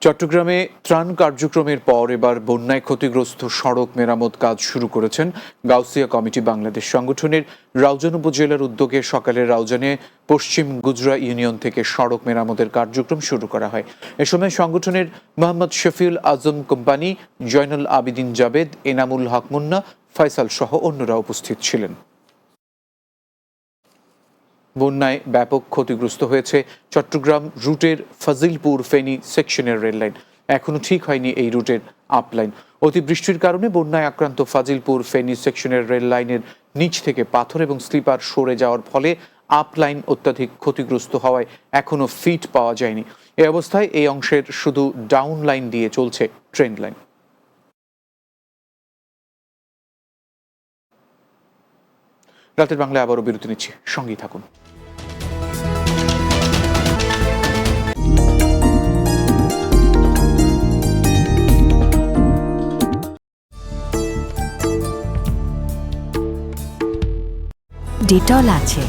চট্টগ্রামে ত্রাণ কার্যক্রমের পর এবার বন্যায় ক্ষতিগ্রস্ত সড়ক মেরামত কাজ শুরু করেছেন গাউসিয়া কমিটি বাংলাদেশ সংগঠনের রাউজান উপজেলার উদ্যোগে সকালে রাউজানে পশ্চিম গুজরা ইউনিয়ন থেকে সড়ক মেরামতের কার্যক্রম শুরু করা হয়। এ সময় সংগঠনের মোহাম্মদ শফিউল আজম কোম্পানি, জয়নুল আবিদিন জাবেদ, এনামুল হক মুন্না, ফয়সাল সহ অন্যরা উপস্থিত ছিলেন। বন্যায় ব্যাপক ক্ষতিগ্রস্ত হয়েছে চট্টগ্রাম রুটের ফাজিলপুর ফেনী সেকশনের রেললাইন। এখনও ঠিক হয়নি এই রুটের আপলাইন। অতিবৃষ্টির কারণে বন্যায় আক্রান্ত ফাজিলপুর ফেনী সেকশনের রেল লাইনের নিচ থেকে পাথর এবং স্লিপার সরে যাওয়ার ফলে আপলাইন অত্যাধিক ক্ষতিগ্রস্ত হওয়ায় এখনও ফিট পাওয়া যায়নি। এই অবস্থায় এই অংশের শুধু ডাউন লাইন দিয়ে চলছে ট্রেন লাইন। রাতের বাংলায় আবারও বিরতি নিচ্ছি, সঙ্গেই থাকুন। ডেটল আছে